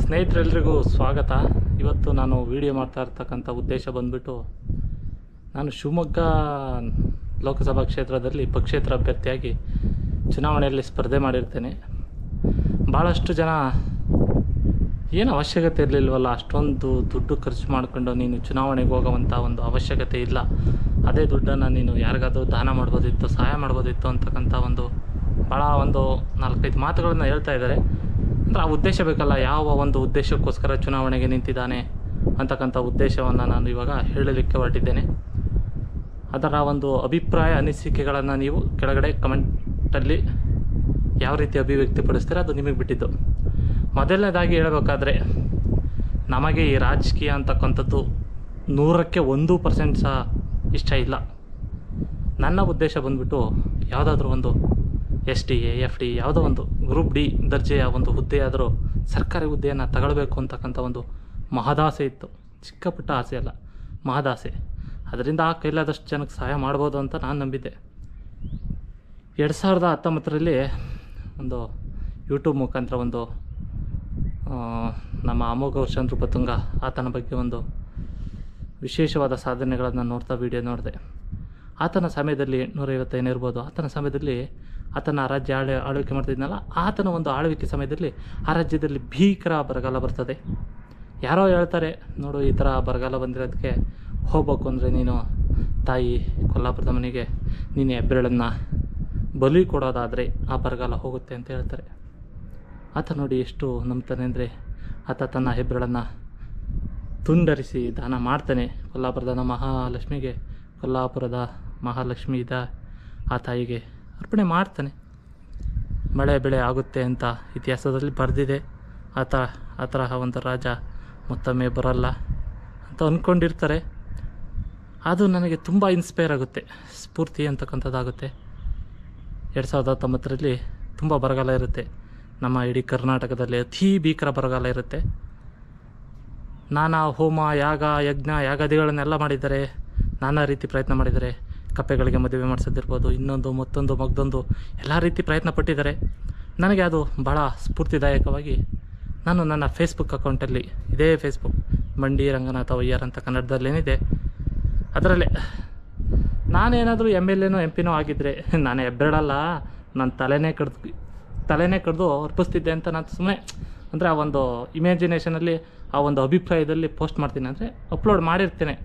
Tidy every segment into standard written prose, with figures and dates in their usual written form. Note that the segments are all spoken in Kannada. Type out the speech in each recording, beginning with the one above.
ಸ್ನೇಹಿತರೆಲ್ಲರಿಗೂ ಸ್ವಾಗತ. ಇವತ್ತು ನಾನು ವಿಡಿಯೋ ಮಾಡ್ತಾ ಇರ್ತಕ್ಕಂಥ ಉದ್ದೇಶ ಬಂದ್ಬಿಟ್ಟು, ನಾನು ಶಿವಮೊಗ್ಗ ಲೋಕಸಭಾ ಕ್ಷೇತ್ರದಲ್ಲಿ ಪಕ್ಷೇತರ ಅಭ್ಯರ್ಥಿಯಾಗಿ ಚುನಾವಣೆಯಲ್ಲಿ ಸ್ಪರ್ಧೆ ಮಾಡಿರ್ತೇನೆ. ಭಾಳಷ್ಟು ಜನ ಏನು ಅವಶ್ಯಕತೆ ಇರಲಿಲ್ವಲ್ಲ, ಅಷ್ಟೊಂದು ದುಡ್ಡು ಖರ್ಚು ಮಾಡಿಕೊಂಡು ನೀನು ಚುನಾವಣೆಗೆ ಹೋಗೋವಂಥ ಒಂದು ಅವಶ್ಯಕತೆ ಇಲ್ಲ, ಅದೇ ದುಡ್ಡನ್ನು ನೀನು ಯಾರಿಗಾದರೂ ದಾನ ಮಾಡ್ಬೋದಿತ್ತು, ಸಹಾಯ ಮಾಡ್ಬೋದಿತ್ತು ಅಂತಕ್ಕಂಥ ಭಾಳ 4-5 ಮಾತುಗಳನ್ನು ಹೇಳ್ತಾ ಇದ್ದಾರೆ. ಅಂದರೆ ಆ ಉದ್ದೇಶ ಬೇಕಲ್ಲ, ಯಾವ ಒಂದು ಉದ್ದೇಶಕ್ಕೋಸ್ಕರ ಚುನಾವಣೆಗೆ ನಿಂತಿದ್ದಾನೆ ಅಂತಕ್ಕಂಥ ಉದ್ದೇಶವನ್ನು ನಾನು ಇವಾಗ ಹೇಳಲಿಕ್ಕೆ ಹೊರಟಿದ್ದೇನೆ. ಅದರ ಒಂದು ಅಭಿಪ್ರಾಯ ಅನಿಸಿಕೆಗಳನ್ನು ನೀವು ಕೆಳಗಡೆ ಕಮೆಂಟಲ್ಲಿ ಯಾವ ರೀತಿ ಅಭಿವ್ಯಕ್ತಿಪಡಿಸ್ತೀರ ಅದು ನಿಮಗೆ ಬಿಟ್ಟಿದ್ದು. ಮೊದಲನೇದಾಗಿ ಹೇಳಬೇಕಾದ್ರೆ, ನಮಗೆ ಈ ರಾಜಕೀಯ ಅಂತಕ್ಕಂಥದ್ದು 100ಕ್ಕೆ 1% ಸಹ ಇಷ್ಟ ಇಲ್ಲ. ನನ್ನ ಉದ್ದೇಶ ಬಂದ್ಬಿಟ್ಟು ಯಾವುದಾದ್ರೂ ಒಂದು SDA FD ಯಾವುದೋ ಒಂದು ಗ್ರೂಪ್ D ದರ್ಜೆಯ ಒಂದು ಹುದ್ದೆಯಾದರೂ ಸರ್ಕಾರಿ ಹುದ್ದೆಯನ್ನು ತಗೊಳ್ಬೇಕು ಅಂತಕ್ಕಂಥ ಒಂದು ಮಹದಾಸೆ ಇತ್ತು. ಚಿಕ್ಕ ಪುಟ್ಟ ಆಸೆ ಅಲ್ಲ, ಮಹದಾಸೆ. ಅದರಿಂದ ಆ ಕೈಲಾದಷ್ಟು ಜನಕ್ಕೆ ಸಹಾಯ ಮಾಡ್ಬೋದು ಅಂತ ನಾನು ನಂಬಿದ್ದೆ. 2019ರಲ್ಲಿ ಒಂದು ಯೂಟ್ಯೂಬ್ ಮುಖಾಂತರ ನಮ್ಮ ಅಮೋಘ ವರ್ಷ ಪತುಂಗ ಆತನ ಬಗ್ಗೆ ಒಂದು ವಿಶೇಷವಾದ ಸಾಧನೆಗಳನ್ನು ನೋಡ್ತಾ ವಿಡಿಯೋ ನೋಡಿದೆ. ಆತನ ಸಮಯದಲ್ಲಿ 150 ಏನಿರ್ಬೋದು, ಆತನ ಸಮಯದಲ್ಲಿ ಆತನ ರಾಜ್ಯ ಆಳ್ವಿಕೆ ಮಾಡ್ತಿದ್ನಲ್ಲ, ಆತನ ಒಂದು ಆಳ್ವಿಕೆ ಸಮಯದಲ್ಲಿ ಆ ರಾಜ್ಯದಲ್ಲಿ ಭೀಕರ ಬರಗಾಲ ಬರ್ತದೆ. ಯಾರೋ ಹೇಳ್ತಾರೆ, ನೋಡು ಈ ಥರ ಬರಗಾಲ ಬಂದಿರೋದಕ್ಕೆ ಹೋಗ್ಬೇಕು ಅಂದರೆ ನೀನು ತಾಯಿ ಕೊಲ್ಲಾಪುರದ ಮನೆಗೆ ನೀನು ಹೆಬ್ಬೆರಳನ್ನು ಬಲಿ ಕೊಡೋದಾದರೆ ಆ ಬರಗಾಲ ಹೋಗುತ್ತೆ ಅಂತ ಹೇಳ್ತಾರೆ. ಆತ ನೋಡಿ ಎಷ್ಟು ನಂಬ್ತಾನೆ ಅಂದರೆ, ಆತ ತನ್ನ ಹೆಬ್ಬೆರಳನ್ನು ತುಂಡರಿಸಿ ದಾನ ಮಾಡ್ತಾನೆ. ಕೊಲ್ಲಾಪುರದ ಮಹಾಲಕ್ಷ್ಮಿ ಆ ತಾಯಿಗೆ ಅರ್ಪಣೆ ಮಾಡ್ತಾನೆ. ಮಳೆ ಬೆಳೆ ಆಗುತ್ತೆ ಅಂತ ಇತಿಹಾಸದಲ್ಲಿ ಬರೆದಿದೆ. ಆ ತರಹ ಒಂದು ರಾಜ ಮತ್ತೊಮ್ಮೆ ಬರಲ್ಲ ಅಂತ ಅಂದ್ಕೊಂಡಿರ್ತಾರೆ. ಅದು ನನಗೆ ತುಂಬ ಇನ್ಸ್ಪೈರ್ ಆಗುತ್ತೆ, ಸ್ಫೂರ್ತಿ ಅಂತಕ್ಕಂಥದ್ದಾಗುತ್ತೆ. 2019ರಲ್ಲಿ ತುಂಬ ಬರಗಾಲ ಇರುತ್ತೆ. ನಮ್ಮ ಇಡೀ ಕರ್ನಾಟಕದಲ್ಲಿ ಅತೀ ಭೀಕರ ಬರಗಾಲ ಇರುತ್ತೆ. ನಾನಾ ಹೋಮ ಯಜ್ಞ ಯಾಗಾದಿಗಳನ್ನೆಲ್ಲ ಮಾಡಿದ್ದಾರೆ, ನಾನಾ ರೀತಿ ಪ್ರಯತ್ನ ಮಾಡಿದ್ದಾರೆ. ಕಪ್ಪೆಗಳಿಗೆ ಮದುವೆ ಮಾಡಿಸೋದಿರ್ಬೋದು, ಇನ್ನೊಂದು ಮತ್ತೊಂದು ಮಗದೊಂದು ಎಲ್ಲ ರೀತಿ ಪ್ರಯತ್ನ ಪಟ್ಟಿದ್ದಾರೆ. ನನಗೆ ಅದು ಭಾಳ ಸ್ಫೂರ್ತಿದಾಯಕವಾಗಿ ನಾನು ನನ್ನ ಫೇಸ್ಬುಕ್ ಅಕೌಂಟಲ್ಲಿ, ಇದೇ ಫೇಸ್ಬುಕ್ ಮಂಡಿ ರಂಗನಾಥ ವೈಯ್ಯಾರ್ ಅಂತ ಕನ್ನಡದಲ್ಲೇನಿದೆ, ಅದರಲ್ಲೇ ನಾನೇನಾದರೂ MLA ನೋ MP ನೋ ಆಗಿದ್ದರೆ, ನಾನು ಹೆಬ್ಬೆರಳಲ್ಲ, ನಾನು ತಲೆನೇ ಕಡ್ದು ಅರ್ಪಿಸ್ತಿದ್ದೆ ಅಂತ ನಾನು ಸುಮ್ಮನೆ ಅಂದರೆ ಆ ಒಂದು ಇಮ್ಯಾಜಿನೇಷನಲ್ಲಿ, ಆ ಒಂದು ಅಭಿಪ್ರಾಯದಲ್ಲಿ ಪೋಸ್ಟ್ ಮಾಡ್ತೀನಿ, ಅಂದರೆ ಅಪ್ಲೋಡ್ ಮಾಡಿರ್ತೇನೆ.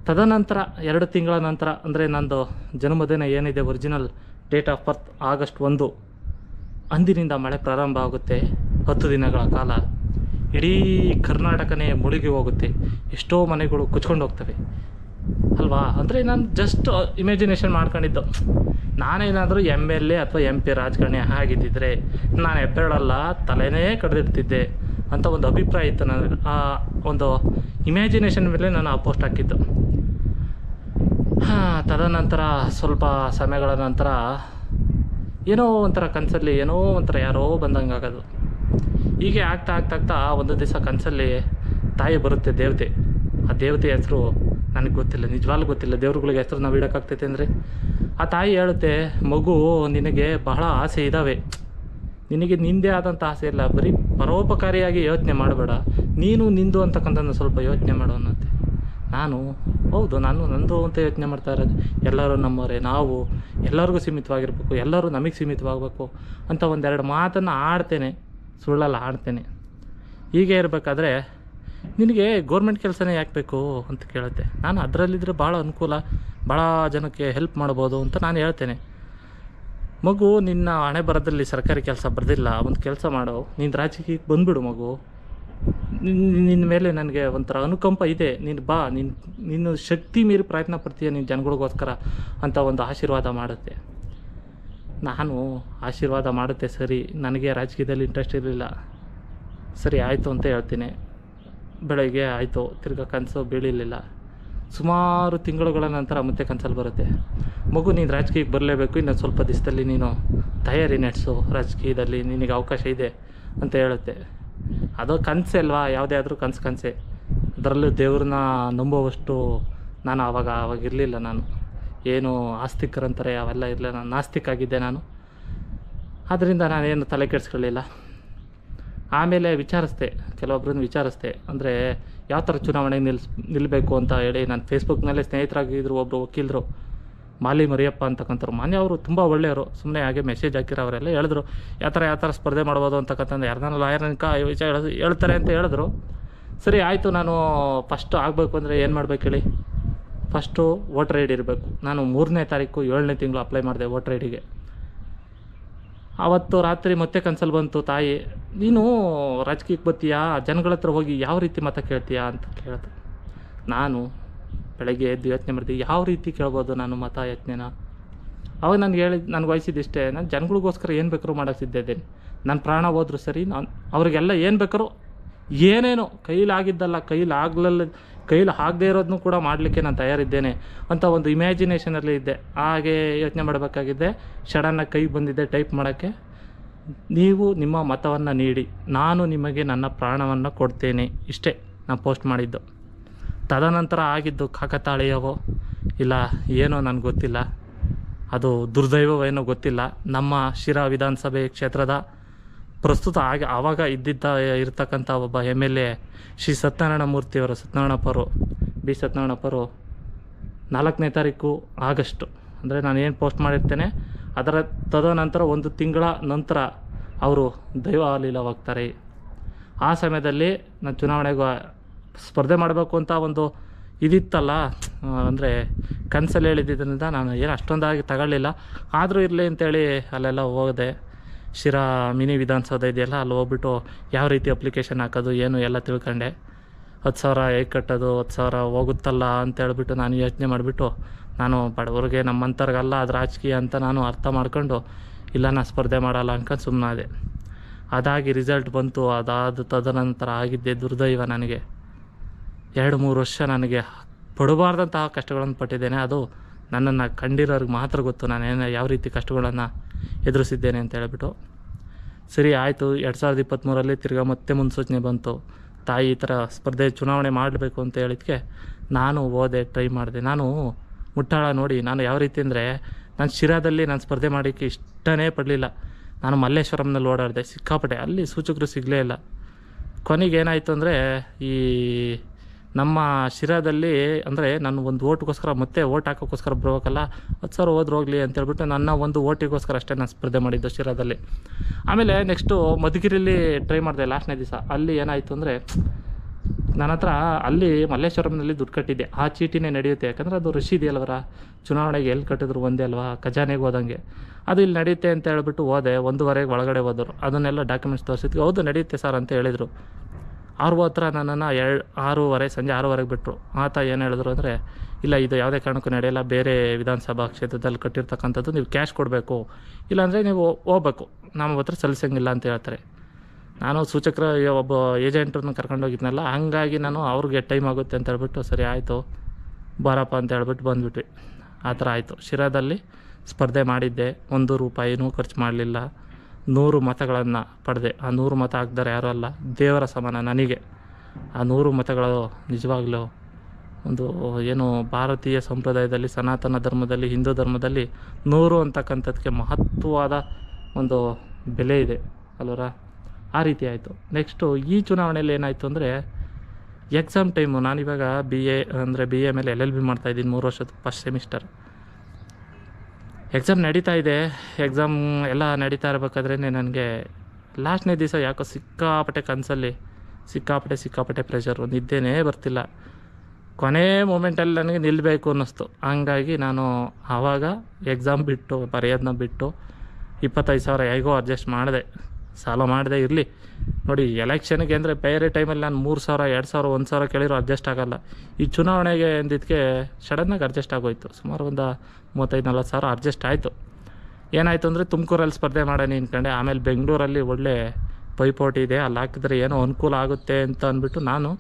ತದನಂತರ 2 ತಿಂಗಳ ನಂತರ, ಅಂದರೆ ನಂದು ಜನ್ಮದಿನ ಏನಿದೆ, original date of birth August 1, ಅಂದಿನಿಂದ ಮಳೆ ಪ್ರಾರಂಭ ಆಗುತ್ತೆ. 10 ದಿನಗಳ ಕಾಲ ಇಡೀ ಕರ್ನಾಟಕನೇ ಮುಳುಗಿ ಹೋಗುತ್ತೆ. ಎಷ್ಟೋ ಮನೆಗಳು ಕುಚ್ಕೊಂಡು ಹೋಗ್ತವೆ ಅಲ್ವಾ. ಅಂದರೆ ನಾನು ಜಸ್ಟ್ ಇಮ್ಯಾಜಿನೇಷನ್ ಮಾಡ್ಕೊಂಡಿದ್ದು, ನಾನೇನಾದರೂ MLA ಅಥವಾ MP ರಾಜಕಾರಣಿ ಆಗಿದ್ದಿದ್ರೆ ನಾನು ಹೆಬ್ಬೆರಳಲ್ಲ, ತಲೆನೇ ಕಡ್ದಿರ್ತಿದ್ದೆ ಅಂತ ಒಂದು ಅಭಿಪ್ರಾಯ ಇತ್ತು. ನಾನು ಆ ಒಂದು ಇಮ್ಯಾಜಿನೇಷನ್ ಮೇಲೆ ನಾನು ಆ ಪೋಸ್ಟ್ ಹಾಕಿದ್ದು. ತದನಂತರ ಸ್ವಲ್ಪ ಸಮಯಗಳ ನಂತರ ಏನೋ ಒಂಥರ ಕನಸಲ್ಲಿ ಏನೋ ಒಂಥರ ಯಾರೋ ಬಂದಂಗೆ ಆಗೋದು. ಹೀಗೆ ಆಗ್ತಾ ಒಂದು ದಿವಸ ಕನಸಲ್ಲಿ ತಾಯಿ ಬರುತ್ತೆ, ದೇವತೆ. ಆ ದೇವತೆ ಹೆಸರು ನನಗೆ ಗೊತ್ತಿಲ್ಲ, ನಿಜವಾಗ್ಲೂ ಗೊತ್ತಿಲ್ಲ. ದೇವ್ರುಗಳಿಗೆ ಹೆಸರು ನಾವು ಇಡೋಕ್ಕಾಗ್ತೈತೆ ಅಂದರೆ, ಆ ತಾಯಿ ಹೇಳುತ್ತೆ, ಮಗು ನಿನಗೆ ಬಹಳ ಆಸೆ ಇದ್ದಾವೆ, ನಿನಗೆ ನಿಂದೇ ಆದಂಥ ಆಸೆ ಇಲ್ಲ, ಬರೀ ಪರೋಪಕಾರಿಯಾಗಿ ಯೋಚನೆ ಮಾಡಬೇಡ, ನೀನು ನಿಂದು ಅಂತಕ್ಕಂಥದ್ದು ಸ್ವಲ್ಪ ಯೋಚನೆ ಮಾಡು ಅನ್ನತ್ತೆ. ಹೌದು, ನಾನು ನಂದು ಅಂತ ಯೋಚನೆ ಮಾಡ್ತಾ ಇರೋದು. ಎಲ್ಲರೂ ನಮ್ಮವರೇ, ನಾವು ಎಲ್ಲರಿಗೂ ಸೀಮಿತವಾಗಿರ್ಬೇಕು, ಎಲ್ಲರೂ ನಮಗೆ ಸೀಮಿತವಾಗಬೇಕು ಅಂತ 1-2 ಮಾತನ್ನು ಆಡ್ತೇನೆ, ಸುಳ್ಳಲ್ಲ ಆಡ್ತೇನೆ. ಹೀಗೆ ಇರಬೇಕಾದ್ರೆ ನಿನಗೆ ಗೋರ್ಮೆಂಟ್ ಕೆಲಸನೇ ಯಾಕೆ ಬೇಕು ಅಂತ ಕೇಳುತ್ತೆ. ನಾನು ಅದರಲ್ಲಿದ್ದರೆ ಭಾಳ ಅನುಕೂಲ, ಭಾಳ ಜನಕ್ಕೆ ಹೆಲ್ಪ್ ಮಾಡ್ಬೋದು ಅಂತ ನಾನು ಹೇಳ್ತೇನೆ. ಮಗು, ನಿನ್ನ ಹಣೆ ಬರದಲ್ಲಿ ಸರ್ಕಾರಿ ಕೆಲಸ ಬರೆದಿಲ್ಲ, ಒಂದು ಕೆಲಸ ಮಾಡು, ನೀನು ರಾಜಕೀಯಕ್ಕೆ ಬಂದುಬಿಡು ಮಗು, ನಿನ್ನ ಮೇಲೆ ನನಗೆ ಒಂಥರ ಅನುಕಂಪ ಇದೆ, ನೀನು ಬಾ, ನೀನು ಶಕ್ತಿ ಮೀರಿ ಪ್ರಯತ್ನ ಪಡ್ತೀಯ ನೀನು ಜನಗಳಿಗೋಸ್ಕರ ಅಂತ ಒಂದು ಆಶೀರ್ವಾದ ಮಾಡುತ್ತೆ. ನಾನು ಆಶೀರ್ವಾದ ಮಾಡುತ್ತೆ ಸರಿ, ನನಗೆ ರಾಜಕೀಯದಲ್ಲಿ ಇಂಟ್ರೆಸ್ಟ್ ಇರಲಿಲ್ಲ, ಸರಿ ಆಯಿತು ಅಂತ ಹೇಳ್ತೀನಿ. ಬೆಳಗ್ಗೆ ಆಯಿತು, ತಿರ್ಗಾ ಕನಸು ಬೀಳಿಲಿಲ್ಲ. ಸುಮಾರು ತಿಂಗಳುಗಳ ನಂತರ ಮತ್ತೆ ಕನಸಲ್ಲಿ ಬರುತ್ತೆ, ಮಗು ನೀನು ರಾಜಕೀಯಕ್ಕೆ ಬರಲೇಬೇಕು, ಇನ್ನೊಂದು ಸ್ವಲ್ಪ ದಿವಸದಲ್ಲಿ ನೀನು ತಯಾರಿ ನಡೆಸು, ರಾಜಕೀಯದಲ್ಲಿ ನಿನಗೆ ಅವಕಾಶ ಇದೆ ಅಂತ ಹೇಳುತ್ತೆ. ಅದು ಕನಸೇ ಅಲ್ವಾ, ಯಾವುದೇ ಆದರೂ ಕನಸೇ. ಅದರಲ್ಲೂ ದೇವ್ರನ್ನ ನಂಬುವಷ್ಟು ನಾನು ಆವಾಗ ಇರಲಿಲ್ಲ. ನಾನು ಏನು ಆಸ್ತಿಕರಂತಾರೆ ಅವೆಲ್ಲ ಇರಲಿಲ್ಲ, ನಾನು ನಾಸ್ತಿಕ್ ಆಗಿದ್ದೆ ನಾನು. ಆದ್ದರಿಂದ ನಾನೇನು ತಲೆ ಕೆಡಿಸ್ಕೊಳ್ಳಿಲ್ಲ. ಆಮೇಲೆ ವಿಚಾರಿಸ್ದೆ, ಕೆಲವೊಬ್ಬರನ್ನ ವಿಚಾರಿಸ್ದೆ, ಅಂದರೆ ಯಾವ ಥರ ಚುನಾವಣೆಗೆ ನಿಲ್ಲಬೇಕು ಅಂತ ಹೇಳಿ. ನಾನು ಫೇಸ್ಬುಕ್ನಲ್ಲೇ ಸ್ನೇಹಿತರಾಗಿದ್ದರು, ಒಬ್ಬರು ವಕೀಲರು ಮಾಲಿ ಮರಿಯಪ್ಪ ಅಂತಕ್ಕಂಥವ್ರು, ಮಾನ್ಯ ಅವರು ತುಂಬ ಒಳ್ಳೆಯವರು. ಸುಮ್ಮನೆ ಹಾಗೆ ಮೆಸೇಜ್ ಹಾಕಿರೋ ಅವರೆಲ್ಲ ಹೇಳಿದ್ರು ಯಾವ ಥರ ಸ್ಪರ್ಧೆ ಮಾಡ್ಬೋದು ಅಂತಕ್ಕಂಥದ್ದು. ಯಾರ್ದಾನ ಲಾಯರ್ನಕ ವಿಚಾರ ಹೇಳ್ತಾರೆ ಅಂತ ಹೇಳಿದ್ರು. ಸರಿ ಆಯಿತು, ನಾನು ಫಸ್ಟು ಆಗಬೇಕು ಅಂದರೆ ಏನು ಮಾಡ್ಬೇಕು ಹೇಳಿ? ಫಸ್ಟು ವೋಟರ್ ಐ ಡಿ ಇರಬೇಕು. ನಾನು 3ನೇ ತಾರೀಕು 7ನೇ ತಿಂಗಳು ಅಪ್ಲೈ ಮಾಡಿದೆ ವೋಟರ್ ಐ ಡಿಗೆ. ಆವತ್ತು ರಾತ್ರಿ ಮತ್ತೆ ಕನ್ಸಲ್ಲಿ ಬಂತು, ತಾಯಿ ನೀನು ರಾಜಕೀಯಕ್ಕೆ ಬರ್ತೀಯಾ, ಜನಗಳ ಹತ್ರ ಹೋಗಿ ಯಾವ ರೀತಿ ಮತ ಕೇಳ್ತೀಯಾ ಅಂತ ಕೇಳಿದೆ. ನಾನು ಬೆಳಗ್ಗೆ ಎದ್ದು ಯೋಚನೆ ಮಾಡಿದೆ, ಯಾವ ರೀತಿ ಕೇಳ್ಬೋದು ನಾನು ಮತ ಯೋಚನೆನ. ಅವಾಗ ನನಗೆ ವಹಿಸಿದ್ದಿಷ್ಟೇ, ನಾನು ಜನಗಳಿಗೋಸ್ಕರ ಏನು ಬೇಕಾದ್ರೂ ಮಾಡೋಕ್ಕಿದ್ದೇನೆ. ನನ್ನ ಪ್ರಾಣ ಹೋದ್ರು ಸರಿ, ನಾನು ಅವ್ರಿಗೆಲ್ಲ ಏನು ಬೇಕಾದ್ರೂ ಏನೇನೋ ಕೈಲಾಗಿದ್ದಲ್ಲ, ಕೈಲಿ ಆಗದೇ ಇರೋದನ್ನು ಕೂಡ ಮಾಡಲಿಕ್ಕೆ ನಾನು ತಯಾರಿದ್ದೇನೆ ಅಂತ ಒಂದು ಇಮ್ಯಾಜಿನೇಷನಲ್ಲಿ ಇದ್ದೆ. ಹಾಗೆ ಯೋಚನೆ ಮಾಡಬೇಕಾಗಿದ್ದೆ. ಸಡನ್ನಾಗಿ ಕೈಗೆ ಬಂದಿದ್ದೆ ಟೈಪ್ ಮಾಡೋಕ್ಕೆ, ನೀವು ನಿಮ್ಮ ಮತವನ್ನು ನೀಡಿ, ನಾನು ನಿಮಗೆ ನನ್ನ ಪ್ರಾಣವನ್ನು ಕೊಡ್ತೇನೆ. ಇಷ್ಟೇ ನಾನು ಪೋಸ್ಟ್ ಮಾಡಿದ್ದು. ತದನಂತರ ಆಗಿದ್ದು ಕಾಕತಾಳೀಯವೋ ಇಲ್ಲ ಏನೋ ನನಗೆ ಗೊತ್ತಿಲ್ಲ, ಅದು ದುರ್ದೈವವೇನೋ ಗೊತ್ತಿಲ್ಲ. ನಮ್ಮ ಶಿರಾ ವಿಧಾನಸಭೆ ಕ್ಷೇತ್ರದ ಪ್ರಸ್ತುತ ಆವಾಗ ಇರ್ತಕ್ಕಂಥ ಒಬ್ಬ MLA ಶ್ರೀ ಸತ್ಯನಾರಾಯಣ ಮೂರ್ತಿಯವರು, ಬಿ ಸತ್ಯನಾರಾಯಣಪ್ಪರು 4ನೇ ತಾರೀಕು ಆಗಸ್ಟು, ಅಂದರೆ ನಾನು ಏನು ಪೋಸ್ಟ್ ಮಾಡಿರ್ತೇನೆ ಅದರ ತದನಂತರ 1 ತಿಂಗಳ ನಂತರ ಅವರು ದೈವಾಲೀಲವಾಗ್ತಾರೆ. ಆ ಸಮಯದಲ್ಲಿ ನಾನು ಚುನಾವಣೆಗೆ ಸ್ಪರ್ಧೆ ಮಾಡಬೇಕು ಅಂತ ಒಂದು ಇದಿತ್ತಲ್ಲ, ಅಂದರೆ ಕನಸಲ್ಲಿ ಹೇಳಿದ್ದರಿಂದ ನಾನು ಏನು ಅಷ್ಟೊಂದಾಗಿ ತಗೊಳ್ಳಿಲ್ಲ. ಆದರೂ ಇರಲಿ ಅಂತೇಳಿ ಅಲ್ಲೆಲ್ಲ ಹೋದೆ. ಶಿರಾ ಮಿನಿ ವಿಧಾನಸೌಧ ಇದೆಯಲ್ಲ, ಅಲ್ಲಿ ಹೋಗ್ಬಿಟ್ಟು ಯಾವ ರೀತಿ ಅಪ್ಲಿಕೇಶನ್ ಹಾಕೋದು ಏನು ಎಲ್ಲ ತಿಳ್ಕೊಂಡೆ. 10,000 ಹೇಗೆ ಕಟ್ಟೋದು, 10,000 ಹೋಗುತ್ತಲ್ಲ ಅಂತೇಳ್ಬಿಟ್ಟು ನಾನು ಯೋಚನೆ ಮಾಡಿಬಿಟ್ಟು, ನಾನು ಬಡವ್ರಿಗೆ ನಮ್ಮಂಥವ್ರಿಗಲ್ಲ ಅದು ರಾಜಕೀಯ ಅಂತ ನಾನು ಅರ್ಥ ಮಾಡ್ಕೊಂಡು, ಇಲ್ಲ ನಾನು ಸ್ಪರ್ಧೆ ಮಾಡಲ್ಲ ಅನ್ಕೊಂಡು ಸುಮ್ಮನಾದೆ. ಅದಾಗಿ ರಿಸಲ್ಟ್ ಬಂತು. ತದನಂತರ ಆಗಿದ್ದೆ ದುರ್ದೈವ. ನನಗೆ 2-3 ವರ್ಷ ನನಗೆ ಪಡಬಾರ್ದಂತಹ ಕಷ್ಟಗಳನ್ನು ಪಟ್ಟಿದ್ದೇನೆ. ಅದು ನನ್ನನ್ನು ಕಂಡಿರೋರಿಗೆ ಮಾತ್ರ ಗೊತ್ತು, ನಾನು ಯಾವ ರೀತಿ ಕಷ್ಟಗಳನ್ನು ಎದುರಿಸಿದ್ದೇನೆ ಅಂತ ಹೇಳ್ಬಿಟ್ಟು. ಸರಿ ಆಯಿತು, 2023ರಲ್ಲಿ ತಿರ್ಗಾ ಮತ್ತೆ ಮುನ್ಸೂಚನೆ ಬಂತು. ತಾಯಿ ಈ ಥರ ಸ್ಪರ್ಧೆ ಚುನಾವಣೆ ಮಾಡಬೇಕು ಅಂತ ಹೇಳಿದ್ಕೆ ನಾನು ಹೋದೆ, ಟ್ರೈ ಮಾಡಿದೆ. ನಾನು ಮುಟ್ಟಾಳ ನೋಡಿ, ನಾನು ಯಾವ ರೀತಿ ಅಂದರೆ, ನಾನು ಶಿರಾದಲ್ಲಿ ನಾನು ಸ್ಪರ್ಧೆ ಮಾಡೋಕ್ಕೆ ಇಷ್ಟನೇ ಪಡಲಿಲ್ಲ. ನಾನು ಮಲ್ಲೇಶ್ವರಂನಲ್ಲಿ ಓಡಾಡಿದೆ ಸಿಕ್ಕಾಪಟ್ಟೆ, ಅಲ್ಲಿ ಸೂಚಕರು ಸಿಗಲೇ ಇಲ್ಲ. ಕೊನೆಗೆ ಏನಾಯಿತು ಅಂದರೆ, ಈ ನಮ್ಮ ಶಿರಾದಲ್ಲಿ ಅಂದರೆ ನಾನು ಒಂದು ಓಟ್ಗೋಸ್ಕರ ಮತ್ತೆ ಓಟ್ ಹಾಕೋಕ್ಕೋಸ್ಕರ ಬರಬೇಕಲ್ಲ, 10,000 ಹೋದ್ರೆ ಹೋಗಲಿ ಅಂತೇಳ್ಬಿಟ್ಟು ನನ್ನ ಒಂದು ಓಟಿಗೋಸ್ಕರ ಅಷ್ಟೇ ನಾನು ಸ್ಪರ್ಧೆ ಮಾಡಿದ್ದು ಶಿರಾದಲ್ಲಿ. ಆಮೇಲೆ ನೆಕ್ಸ್ಟು ಮಧುಗಿರಿಲಿ ಟ್ರೈ ಮಾಡಿದೆ ಲಾಸ್ಟ್ನೇ ದಿವಸ. ಅಲ್ಲಿ ಏನಾಯಿತು ಅಂದರೆ, ನನ್ನ ಹತ್ರ ಅಲ್ಲಿ ಮಲ್ಲೇಶ್ವರಂನಲ್ಲಿ ದುಡ್ಡು ಕಟ್ಟಿದ್ದೆ, ಆ ಚೀಟಿನೇ ನಡೆಯುತ್ತೆ. ಯಾಕಂದರೆ ಅದು ರಶೀದಿ ಅಲ್ವರ, ಚುನಾವಣೆಗೆ ಎಲ್ಲಿ ಕಟ್ಟಿದ್ರು ಒಂದೇ ಅಲ್ವಾ, ಖಜಾನೆಗೆ ಹೋದಂಗೆ. ಅದು ಇಲ್ಲಿ ನಡೆಯುತ್ತೆ ಅಂತ ಹೇಳ್ಬಿಟ್ಟು ಹೋದೆ. 1:15 ಒಳಗಡೆ ಹೋದರು. ಅದನ್ನೆಲ್ಲ ಡಾಕ್ಯುಮೆಂಟ್ಸ್ ತೋರಿಸಿದ್ವಿ. ಹೌದು ನಡೆಯುತ್ತೆ ಸರ್ ಅಂತ ಹೇಳಿದರು. ಅವ್ರ ಹತ್ರ ನನ್ನನ್ನು 6:30 ಸಂಜೆ 6:30 ಬಿಟ್ಟರು. ಆತ ಏನು ಹೇಳಿದ್ರು ಅಂದರೆ, ಇಲ್ಲ ಇದು ಯಾವುದೇ ಕಾರಣಕ್ಕೂ ನಡೆಯಲ್ಲ, ಬೇರೆ ವಿಧಾನಸಭಾ ಕ್ಷೇತ್ರದಲ್ಲಿ ಕಟ್ಟಿರ್ತಕ್ಕಂಥದ್ದು, ನೀವು ಕ್ಯಾಶ್ ಕೊಡಬೇಕು, ಇಲ್ಲಾಂದರೆ ನೀವು ಹೋಗ್ಬೇಕು, ನಮ್ಮ ಹತ್ರ ಸಲ್ಲಿಸಂಗಿಲ್ಲ ಅಂತ ಹೇಳ್ತಾರೆ. ನಾನು ಸೂಚಕರ ಒಬ್ಬ ಏಜೆಂಟ್ರನ್ನ ಕರ್ಕೊಂಡೋಗಿದ್ನಲ್ಲ, ಹಂಗಾಗಿ ನಾನು ಅವ್ರಿಗೆ ಟೈಮ್ ಆಗುತ್ತೆ ಅಂತ ಹೇಳ್ಬಿಟ್ಟು, ಸರಿ ಆಯಿತು ಬಾರಪ್ಪ ಅಂತ ಹೇಳ್ಬಿಟ್ಟು ಬಂದುಬಿಟ್ವಿ. ಆ ಥರ ಆಯಿತು. ಶಿರಾದಲ್ಲಿ ಸ್ಪರ್ಧೆ ಮಾಡಿದ್ದೆ, 1 ರೂಪಾಯಿನೂ ಖರ್ಚು ಮಾಡಲಿಲ್ಲ. 100 ಮತಗಳನ್ನು ಪಡೆದೆ. ಆ 100 ಮತ ಹಾಕಿದರೆ ಯಾರೂ ಅಲ್ಲ, ದೇವರ ಸಮಾನ ನನಗೆ. ಆ 100 ಮತಗಳು ನಿಜವಾಗ್ಲೂ ಒಂದು ಏನು ಭಾರತೀಯ ಸಂಪ್ರದಾಯದಲ್ಲಿ, ಸನಾತನ ಧರ್ಮದಲ್ಲಿ, ಹಿಂದೂ ಧರ್ಮದಲ್ಲಿ 100 ಅಂತಕ್ಕಂಥದ್ದಕ್ಕೆ ಮಹತ್ವವಾದ ಒಂದು ಬೆಲೆ ಇದೆ ಅಲ್ವರ. ಆ ರೀತಿ ಆಯಿತು. ನೆಕ್ಸ್ಟು ಈ ಚುನಾವಣೆಯಲ್ಲಿ ಏನಾಯಿತು ಅಂದರೆ, ಎಕ್ಸಾಮ್ ಟೈಮು. ನಾನಿವಾಗ ಬಿ ಎ ಮೇಲೆ LLB ಮಾಡ್ತಾಯಿದ್ದೀನಿ, 3 ವರ್ಷದ ಫಸ್ಟ್ ಸೆಮಿಸ್ಟರ್. ಎಕ್ಸಾಮ್ ನಡೀತಾ ಇದೆ. ಎಕ್ಸಾಮ್ ಎಲ್ಲ ನಡೀತಾ ಇರಬೇಕಾದ್ರೇ ನನಗೆ ಲಾಸ್ಟ್ನೇ ದಿವಸ ಯಾಕೋ ಸಿಕ್ಕಾಪಟ್ಟೆ ಕನಸಲ್ಲಿ ಸಿಕ್ಕಾಪಟ್ಟೆ ಪ್ರೆಷರು, ನಿದ್ದೆನೇ ಬರ್ತಿಲ್ಲ. ಕೊನೆ ಮೂಮೆಂಟಲ್ಲಿ ನನಗೆ ನಿಲ್ಲಬೇಕು ಅನ್ನಿಸ್ತು. ಹಂಗಾಗಿ ನಾನು ಆವಾಗ ಎಕ್ಸಾಮ್ ಬಿಟ್ಟು ಬರೆಯೋದನ್ನ ಬಿಟ್ಟು 25,000 ಹೇಗೋ ಅಡ್ಜಸ್ಟ್ ಮಾಡಿದೆ, ಸಾಲ ಮಾಡಿದೆ. ಇರಲಿ ನೋಡಿ, ಎಲೆಕ್ಷನ್ಗೆ ಅಂದರೆ ಬೇರೆ ಟೈಮಲ್ಲಿ ನಾನು 3,000, 2,000, 1,000 ಕೇಳಿರೋ ಅಡ್ಜಸ್ಟ್ ಆಗೋಲ್ಲ. ಈ ಚುನಾವಣೆಗೆ ಅಂದಿದ್ದಕ್ಕೆ ಸಡನ್ನಾಗಿ ಅಡ್ಜಸ್ಟ್ ಆಗೋಯ್ತು. ಸುಮಾರು ಒಂದು 35-40 ಸಾವಿರ ಅಡ್ಜಸ್ಟ್ ಆಯಿತು. ಏನಾಯಿತು ಅಂದರೆ, ತುಮಕೂರಲ್ಲಿ ಸ್ಪರ್ಧೆ ಮಾಡೋಣ ಅಂದ್ಕೊಂಡೆ. ಆಮೇಲೆ ಬೆಂಗಳೂರಲ್ಲಿ ಒಳ್ಳೆ ಪೈಪೋಟಿ ಇದೆ, ಅಲ್ಲಿ ಹಾಕಿದ್ರೆ ಏನೋ ಅನುಕೂಲ ಆಗುತ್ತೆ ಅಂತ ಅಂದ್ಬಿಟ್ಟು, ನಾನು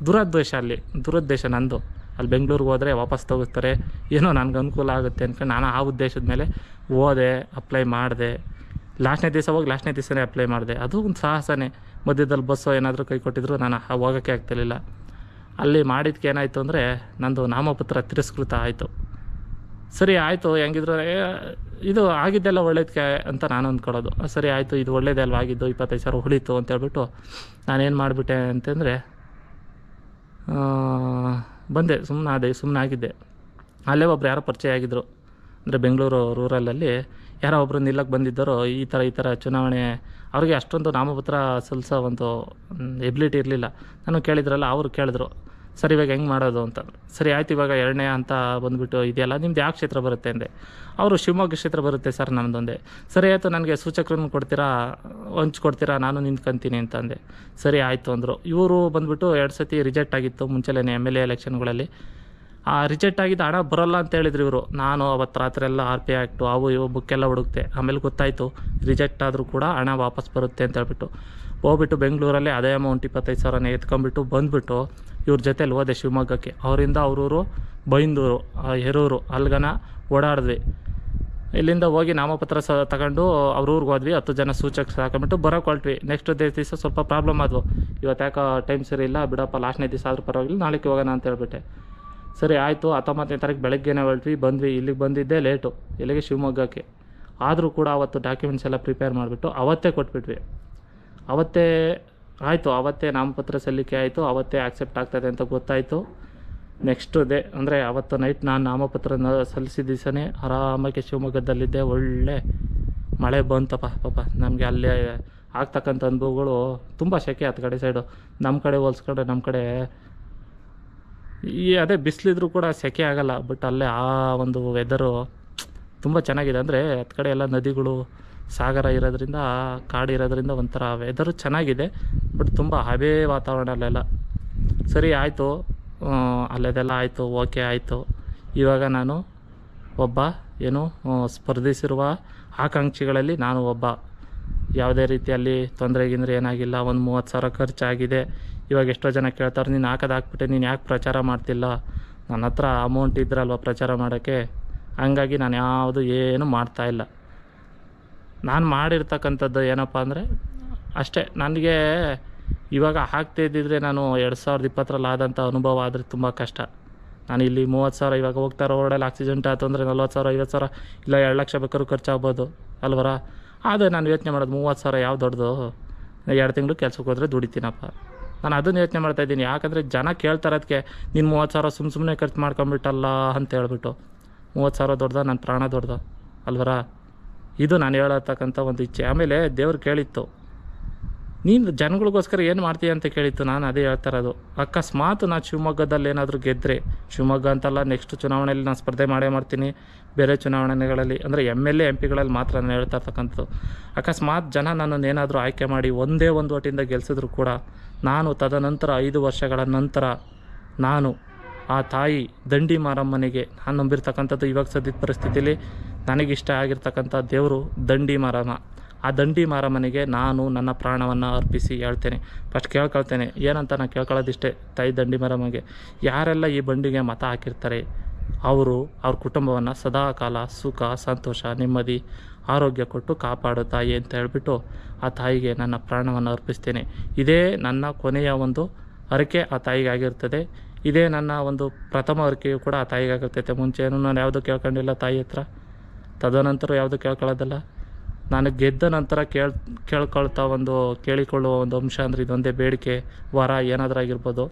ದುರುದ್ದೇಶ ನಂದು. ಅಲ್ಲಿ ಬೆಂಗಳೂರಿಗೆ ಹೋದರೆ ವಾಪಸ್ ತಗೋತಾರೆ, ಏನೋ ನನಗೆ ಅನುಕೂಲ ಆಗುತ್ತೆ ಅಂದ್ಕೊಂಡು ನಾನು ಆ ಉದ್ದೇಶದ ಮೇಲೆ ಹೋದೆ, ಅಪ್ಲೈ ಮಾಡಿದೆ. ಲಾಸ್ಟ್ನೇ ದಿವಸನೇ ಅಪ್ಲೈ ಮಾಡಿದೆ. ಅದು ಒಂದು ಸಾಹಸನೇ. ಮಧ್ಯದಲ್ಲಿ ಬಸ್ಸು ಏನಾದರೂ ಕೈ ಕೊಟ್ಟಿದ್ರು ನಾನು ಹೋಗೋಕ್ಕೆ ಆಗ್ತಿರ್ಲಿಲ್ಲ. ಅಲ್ಲಿ ಮಾಡಿದ್ದಕ್ಕೆ ಏನಾಯಿತು ಅಂದರೆ, ನಂದು ನಾಮಪತ್ರ ತಿರಸ್ಕೃತ ಆಯಿತು. ಸರಿ ಆಯಿತು, ಹೆಂಗಿದ್ರು ಇದು ಆಗಿದ್ದೆಲ್ಲ ಒಳ್ಳೇದಕ್ಕೆ ಅಂತ ನಾನು ಅಂದ್ಕೊಳ್ಳೋದು. ಸರಿ ಆಯಿತು, ಇದು ಒಳ್ಳೇದೇ ಅಲ್ವ ಆಗಿದ್ದು, 25,000 ಉಳೀತು ಅಂತೇಳ್ಬಿಟ್ಟು ನಾನೇನು ಮಾಡಿಬಿಟ್ಟೆ ಅಂತಂದರೆ ಬಂದೆ, ಸುಮ್ಮನೆ ಆಗಿದ್ದೆ. ಅಲ್ಲೇ ಒಬ್ರು ಯಾರೋ ಪರಿಚಯ ಆಗಿದ್ದರು, ಅಂದರೆ ಬೆಂಗಳೂರು ರೂರಲಲ್ಲಿ ಯಾರೋ ಒಬ್ಬರು ನಿಲ್ಲಕ್ಕೆ ಬಂದಿದ್ದರು. ಈ ಥರ ಚುನಾವಣೆ, ಅವ್ರಿಗೆ ಅಷ್ಟೊಂದು ನಾಮಪತ್ರ ಸಲ್ಲಿಸೋ ಒಂದು ಎಬಿಲಿಟಿ ಇರಲಿಲ್ಲ. ನಾನು ಕೇಳಿದ್ರಲ್ಲ, ಅವರು ಕೇಳಿದ್ರು ಸರಿ ಇವಾಗ ಹೆಂಗೆ ಮಾಡೋದು ಅಂತ. ಸರಿ ಆಯ್ತು, ಇವಾಗ 2ನೇ ಅಂತ ಬಂದುಬಿಟ್ಟು ಇದೆಯಲ್ಲ, ನಿಮ್ದು ಯಾವ ಕ್ಷೇತ್ರ ಬರುತ್ತೆ ಅಂದೆ. ಅವರು ಶಿವಮೊಗ್ಗ ಕ್ಷೇತ್ರ ಬರುತ್ತೆ ಸರ್ ನಮ್ಮದೊಂದೇ. ಸರಿ ಆಯಿತು, ನನಗೆ ಸೂಚಕರನ್ನು ಕೊಡ್ತೀರಾ, ಹಂಚ್ಕೊಡ್ತೀರಾ, ನಾನು ನಿಂತ್ಕೊಂತೀನಿ ಅಂತಂದೆ. ಸರಿ ಆಯಿತು ಅಂದರು. ಇವರು ಬಂದುಬಿಟ್ಟು 2 ಸತಿ ರಿಜೆಕ್ಟ್ ಆಗಿತ್ತು ಮುಂಚೆಲೇ MLA ಎಲೆಕ್ಷನ್ಗಳಲ್ಲಿ. ಆ ರಿಜೆಕ್ಟ್ ಆಗಿದ್ದು ಹಣ ಬರೋಲ್ಲ ಅಂತ ಹೇಳಿದ್ರು ಇವರು. ನಾನು ಅವತ್ತು ರಾತ್ರಿ ಎಲ್ಲ RP ಆ್ಯಕ್ಟು ಅವು ಇವು ಬುಕ್ಕೆಲ್ಲ ಹುಡುಕ್ತೆ. ಆಮೇಲೆ ಗೊತ್ತಾಯಿತು ರಿಜೆಕ್ಟ್ ಆದರೂ ಕೂಡ ಹಣ ವಾಪಸ್ ಬರುತ್ತೆ ಅಂತ ಹೇಳ್ಬಿಟ್ಟು ಹೋಗ್ಬಿಟ್ಟು ಬೆಂಗಳೂರಲ್ಲಿ ಅದೇ ಅಮೌಂಟ್ 25,000ನೇ ಎತ್ಕೊಂಡ್ಬಿಟ್ಟು ಬಂದುಬಿಟ್ಟು ಇವ್ರ ಜೊತೆಲಿ ಹೋದೆ ಶಿವಮೊಗ್ಗಕ್ಕೆ. ಅವರಿಂದ ಅವರೂರು ಬೈಂದೂರು, ಹೆರೂರು ಅಲ್ಗನ ಓಡಾಡಿದ್ವಿ. ಇಲ್ಲಿಂದ ಹೋಗಿ ನಾಮಪತ್ರ ತಗೊಂಡು ಅವ್ರ ಊರಿಗೆ ಹೋದ್ವಿ. 10 ಜನ ಸೂಚಕ ಹಾಕೊಂಡ್ಬಿಟ್ಟು ಬರೋಕೆ ಹೊರಟ್ವಿ. ನೆಕ್ಸ್ಟ್ ದಿವಸ ಸ್ವಲ್ಪ ಪ್ರಾಬ್ಲಮ್ ಆದವು. ಇವತ್ತು ಯಾಕೆ ಟೈಮ್ ಸರಿ ಇಲ್ಲ, ಬಿಡಪ್ಪ ಲಾಸ್ಟ್ನೇ ದಿವಸ ಆದರೂ ಪರವಾಗಿಲ್ಲ, ನಾಳೆಗೆ ಹೋಗೋಣ ಅಂತ ಹೇಳ್ಬಿಟ್ಟೆ. ಸರಿ ಆಯಿತು, 19ನೇ ತಾರೀಕು ಬೆಳಗ್ಗೆನೇ ಹೊರಟ್ವಿ. ಬಂದ್ವಿ, ಇಲ್ಲಿಗೆ ಬಂದಿದ್ದೆ ಲೇಟು, ಇಲ್ಲಿಗೆ ಶಿವಮೊಗ್ಗಕ್ಕೆ. ಆದರೂ ಕೂಡ ಅವತ್ತು ಡಾಕ್ಯುಮೆಂಟ್ಸ್ ಎಲ್ಲ ಪ್ರಿಪೇರ್ ಮಾಡಿಬಿಟ್ಟು ಅವತ್ತೇ ಕೊಟ್ಬಿಟ್ವಿ. ಅವತ್ತೇ ನಾಮಪತ್ರ ಸಲ್ಲಿಕೆ ಆಯಿತು. ಅವತ್ತೇ ಆಕ್ಸೆಪ್ಟ್ ಆಗ್ತದೆ ಅಂತ ಗೊತ್ತಾಯಿತು. ನೆಕ್ಸ್ಟ್ ಡೇ ಅಂದರೆ ಅವತ್ತು ನೈಟ್ ನಾನು ನಾಮಪತ್ರ ಸಲ್ಲಿಸಿದ ದಿವಸನೇ ಆರಾಮಾಗಿ ಶಿವಮೊಗ್ಗದಲ್ಲಿದ್ದೆ. ಒಳ್ಳೆ ಮಳೆ ಬಂತಪ್ಪ. ಪಾಪ ನಮಗೆ ಅಲ್ಲೇ ಆಗ್ತಕ್ಕಂಥ ಅನುಭವಗಳು ತುಂಬ ಸೆಕೆ. ಹತ್ತು ಕಡೆ ಸೈಡು ನಮ್ಮ ಕಡೆ ಹೋಲಿಸ್ಕೊಂಡ್ರೆ ನಮ್ಮ ಕಡೆ ಅದೇ ಬಿಸಿಲಿದ್ರೂ ಕೂಡ ಸೆಕೆ ಆಗಲ್ಲ. ಬಟ್ ಅಲ್ಲೇ ಆ ಒಂದು ವೆದರು ತುಂಬ ಚೆನ್ನಾಗಿದೆ. ಅಂದರೆ ಹತ್ತು ಕಡೆ ಎಲ್ಲ ನದಿಗಳು, ಸಾಗರ ಇರೋದ್ರಿಂದ, ಕಾಡು ಇರೋದ್ರಿಂದ ಒಂಥರ ವೆದರು ಚೆನ್ನಾಗಿದೆ. ಬಟ್ ತುಂಬ ಹಬೆ ವಾತಾವರಣ ಅಲ್ಲೆಲ್ಲ. ಸರಿ ಆಯಿತು, ಅಲ್ಲೆದೆಲ್ಲ ಆಯಿತು, ಓಕೆ ಆಯಿತು. ಇವಾಗ ನಾನು ಒಬ್ಬ ಸ್ಪರ್ಧಿಸಿರುವ ಆಕಾಂಕ್ಷಿಗಳಲ್ಲಿ ನಾನು ಒಬ್ಬ. ಯಾವುದೇ ರೀತಿಯಲ್ಲಿ ತೊಂದರೆ ಏನಾಗಿಲ್ಲ. ಒಂದು 30,000 ಖರ್ಚಾಗಿದೆ. ಇವಾಗ ಎಷ್ಟೋ ಜನ ಕೇಳ್ತಾರೆ, ನೀನು ಹಾಕ್ಬಿಟ್ಟೆ, ನೀನು ಯಾಕೆ ಪ್ರಚಾರ ಮಾಡ್ತಿಲ್ಲ? ನನ್ನ ಹತ್ರ ಅಮೌಂಟ್ ಇದ್ರಲ್ವ ಪ್ರಚಾರ ಮಾಡೋಕ್ಕೆ. ಹಂಗಾಗಿ ನಾನು ಏನು ಮಾಡ್ತಾಯಿಲ್ಲ. ನಾನು ಮಾಡಿರ್ತಕ್ಕಂಥದ್ದು ಏನಪ್ಪ ಅಂದರೆ ಅಷ್ಟೇ. ನನಗೆ ಇವಾಗ ಹಾಕ್ತಿದ್ದಿದ್ರೆ ನಾನು 2020ರಲ್ಲಿ ಆದಂಥ ಅನುಭವ ಆದರೆ ತುಂಬ ಕಷ್ಟ. ನಾನು ಇಲ್ಲಿ 30,000 ಇವಾಗ ಹೋಗ್ತಾ ರೋಡಲ್ಲಿ ಆಕ್ಸಿಡೆಂಟ್ ಆಯ್ತು ಅಂದರೆ 40,000, 50,000 ಇಲ್ಲ 2 ಲಕ್ಷ ಬೇಕಾದ್ರೂ ಖರ್ಚಾಗ್ಬೋದು ಅಲ್ವರ. ಆದರೆ ನಾನು ಯೋಚನೆ ಮಾಡೋದು 30,000 ಯಾವ ದೊಡ್ಡದು. 2 ತಿಂಗಳು ಕೆಲ್ಸಕ್ಕೆ ಹೋದರೆ ದುಡಿತೀನಪ್ಪ. ನಾನು ಅದನ್ನು ಯೋಚನೆ ಮಾಡ್ತಾಯಿದ್ದೀನಿ. ಯಾಕಂದರೆ ಜನ ಕೇಳ್ತಾರದಕ್ಕೆ, ನೀನು 30,000 ಸುಮ್ಮನೆ ಖರ್ಚು ಮಾಡ್ಕೊಂಬಿಟ್ಟಲ್ಲ ಅಂತ ಹೇಳ್ಬಿಟ್ಟು. 30,000 ದೊಡ್ಡದ, ನನ್ನ ಪ್ರಾಣ ದೊಡ್ಡದು ಅಲ್ವರ. ಇದು ನಾನು ಹೇಳತಕ್ಕಂಥ ಒಂದು ಇಚ್ಛೆ. ಆಮೇಲೆ ದೇವ್ರು ಕೇಳಿತ್ತು, ನೀನು ಜನಗಳಿಗೋಸ್ಕರ ಏನು ಮಾಡ್ತೀಯ ಅಂತ ಕೇಳಿತ್ತು. ನಾನು ಅದೇ ಹೇಳ್ತಾ ಇರೋದು. ಅಕಸ್ಮಾತ್ ನಾನು ಶಿವಮೊಗ್ಗದಲ್ಲಿ ಏನಾದರೂ ಗೆದ್ದರೆ, ಶಿವಮೊಗ್ಗ ಅಂತಲ್ಲ, ನೆಕ್ಸ್ಟ್ ಚುನಾವಣೆಯಲ್ಲಿ ನಾನು ಸ್ಪರ್ಧೆ ಮಾಡ್ತೀನಿ. ಬೇರೆ ಚುನಾವಣೆಗಳಲ್ಲಿ ಅಂದರೆ MLA MP ಗಳಲ್ಲಿ ಮಾತ್ರ ನಾನು ಹೇಳ್ತಾ ಇರ್ತಕ್ಕಂಥದ್ದು. ಅಕಸ್ಮಾತ್ ಜನ ನನ್ನನ್ನು ಏನಾದರೂ ಆಯ್ಕೆ ಮಾಡಿ ಒಂದೇ ಒಂದು ಓಟಿಂದ ಗೆಲ್ಲಿಸಿದ್ರು ಕೂಡ, ನಾನು ತದನಂತರ 5 ವರ್ಷಗಳ ನಂತರ ನಾನು ಆ ತಾಯಿ ದಂಡಿ ಮಾರಮ್ಮನಿಗೆ ನಾನು ನಂಬಿರ್ತಕ್ಕಂಥದ್ದು. ಇವಾಗ ಸದ್ಯದ ಪರಿಸ್ಥಿತಿಯಲ್ಲಿ ನನಗಿಷ್ಟ ಆಗಿರ್ತಕ್ಕಂಥ ದೇವರು ದಂಡಿ ಮಾರಮ್ಮ. ಆ ದಂಡಿ ಮಾರಮ್ಮನಿಗೆ ನಾನು ನನ್ನ ಪ್ರಾಣವನ್ನು ಅರ್ಪಿಸಿ ಹೇಳ್ತೇನೆ. ಫಸ್ಟ್ ಕೇಳ್ಕೊಳ್ತೇನೆ. ಏನಂತ ನಾನು ಕೇಳ್ಕೊಳ್ಳೋದಿಷ್ಟೇ, ತಾಯಿ ದಂಡಿ ಮಾರಮ್ಮಗೆ ಯಾರೆಲ್ಲ ಈ ಬಂಡಿಗೆ ಮತ ಹಾಕಿರ್ತಾರೆ ಅವ್ರ ಕುಟುಂಬವನ್ನು ಸದಾಕಾಲ ಸುಖ, ಸಂತೋಷ, ನೆಮ್ಮದಿ, ಆರೋಗ್ಯ ಕೊಟ್ಟು ಕಾಪಾಡು ತಾಯಿ ಅಂತ ಹೇಳ್ಬಿಟ್ಟು ಆ ತಾಯಿಗೆ ನನ್ನ ಪ್ರಾಣವನ್ನು ಅರ್ಪಿಸ್ತೇನೆ. ಇದೇ ನನ್ನ ಕೊನೆಯ ಒಂದು ಹರಕೆ ಆ ತಾಯಿಗೆ ಆಗಿರ್ತದೆ. ಇದೇ ನನ್ನ ಒಂದು ಪ್ರಥಮ ಹರಕೆಯು ಕೂಡ ಆ ತಾಯಿಗೆ ಆಗಿರ್ತೈತೆ. ಮುಂಚೆನೂ ನಾನು ಯಾವುದೂ ಕೇಳ್ಕೊಂಡಿಲ್ಲ ತಾಯಿ ಹತ್ರ, ತದನಂತರ ಯಾವುದೂ ಕೇಳ್ಕೊಳ್ಳೋದಲ್ಲ. ನಾನು ಗೆದ್ದ ನಂತರ ಕೇಳಿಕೊಳ್ಳುವ ಒಂದು ಅಂಶ ಅಂದರೆ ಇದೊಂದೇ ಬೇಡಿಕೆ, ವರ ಏನಾದರೂ ಆಗಿರ್ಬೋದು.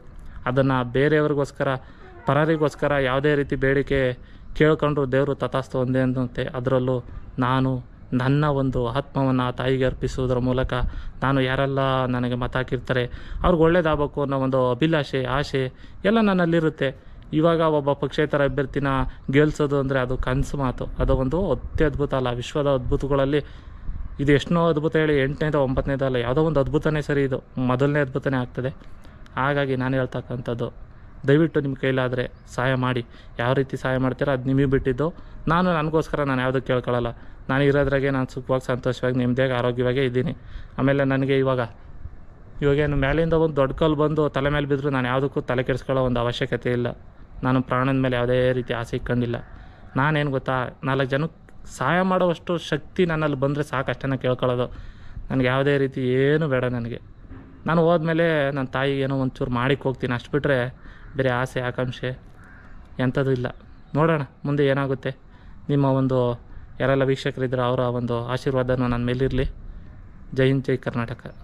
ಅದನ್ನು ಬೇರೆಯವ್ರಿಗೋಸ್ಕರ, ಪರರಿಗೋಸ್ಕರ ಯಾವುದೇ ರೀತಿ ಬೇಡಿಕೆ ಕೇಳ್ಕೊಂಡ್ರು ದೇವರು ತಥಾಸ್ತು ಒಂದೇ ಅನ್ನುತ್ತೆ. ಅದರಲ್ಲೂ ನಾನು ನನ್ನ ಒಂದು ಆತ್ಮವನ್ನು ಆ ತಾಯಿಗೆ ಅರ್ಪಿಸುವುದರ ಮೂಲಕ ನಾನು ಯಾರೆಲ್ಲ ನನಗೆ ಮತ ಹಾಕಿರ್ತಾರೆ ಅವ್ರಿಗೆ ಒಳ್ಳೇದಾಗಬೇಕು ಅನ್ನೋ ಒಂದು ಅಭಿಲಾಷೆ, ಆಸೆ ಎಲ್ಲ ನನ್ನಲ್ಲಿರುತ್ತೆ. ಇವಾಗ ಒಬ್ಬ ಪಕ್ಷೇತರ ಅಭ್ಯರ್ಥಿನ ಗೆಲ್ಲಿಸೋದು ಅಂದರೆ ಅದು ಕನಸು ಮಾತು. ಅದು ಒಂದು ಅತ್ಯದ್ಭುತ ಅಲ್ಲ, ವಿಶ್ವದ ಅದ್ಭುತಗಳಲ್ಲಿ ಇದು ಎಷ್ಟೋ ಅದ್ಭುತ ಹೇಳಿ 8ನೇದೋ 9ನೇದೋ ಅಲ್ಲ, ಯಾವುದೋ ಒಂದು ಅದ್ಭುತನೇ ಸರಿ, ಇದು ಮೊದಲನೇ ಅದ್ಭುತನೇ ಆಗ್ತದೆ. ಹಾಗಾಗಿ ನಾನು ಹೇಳ್ತಕ್ಕಂಥದ್ದು, ದಯವಿಟ್ಟು ನಿಮ್ಮ ಕೈಲಾದರೆ ಸಹಾಯ ಮಾಡಿ. ಯಾವ ರೀತಿ ಸಹಾಯ ಮಾಡ್ತೀರೋ ಅದು ನಿಮಗೆ ಬಿಟ್ಟಿದ್ದು. ನನಗೋಸ್ಕರ ನಾನು ಯಾವುದೂ ಕೇಳ್ಕೊಳ್ಳಲ್ಲ. ನಾನು ಇರೋದ್ರಾಗೆ ನಾನು ಸುಖವಾಗಿ, ಸಂತೋಷವಾಗಿ, ನೆಮ್ಮದಿಯಾಗಿ, ಆರೋಗ್ಯವಾಗೇ ಇದ್ದೀನಿ. ಆಮೇಲೆ ನನಗೆ ಇವಾಗೇನು ಮೇಲಿಂದ ಒಂದು ದೊಡ್ಡ ಕಲ್ಲು ಬಂದು ತಲೆ ಮೇಲೆ ಬಿದ್ದರೂ ನಾನು ಯಾವುದಕ್ಕೂ ತಲೆ ಕೆಡಿಸ್ಕೊಳ್ಳೋ ಒಂದು ಅವಶ್ಯಕತೆ ಇಲ್ಲ. ನಾನು ಪ್ರಾಣದ ಮೇಲೆ ಯಾವುದೇ ರೀತಿ ಆಸೆ ಇಟ್ಕೊಂಡಿಲ್ಲ. ನಾನೇನು ಗೊತ್ತಾ, 4 ಜನಕ್ಕೆ ಸಹಾಯ ಮಾಡೋವಷ್ಟು ಶಕ್ತಿ ನನ್ನಲ್ಲಿ ಬಂದರೆ ಸಾಕು, ಅಷ್ಟೇ ಕೇಳ್ಕೊಳ್ಳೋದು. ನನಗೆ ಯಾವುದೇ ರೀತಿ ಏನೂ ಬೇಡ. ನಾನು ಹೋದ್ಮೇಲೆ ನನ್ನ ತಾಯಿಗೆ ಏನೋ ಒಂಚೂರು ಮಾಡಿಕ್ಕೆ ಹೋಗ್ತೀನಿ, ಅಷ್ಟು ಬಿಟ್ಟರೆ ಬೇರೆ ಆಸೆ, ಆಕಾಂಕ್ಷೆ ಎಂಥದ್ದು ಇಲ್ಲ. ನೋಡೋಣ ಮುಂದೆ ಏನಾಗುತ್ತೆ. ನಿಮ್ಮ ಒಂದು ಯಾರೆಲ್ಲ ವೀಕ್ಷಕರಿದ್ದರೆ ಅವರ ಒಂದು ಆಶೀರ್ವಾದನೂ ನನ್ನ ಮೇಲಿರಲಿ. ಜೈ ಹಿಂದ್, ಜೈ ಕರ್ನಾಟಕ.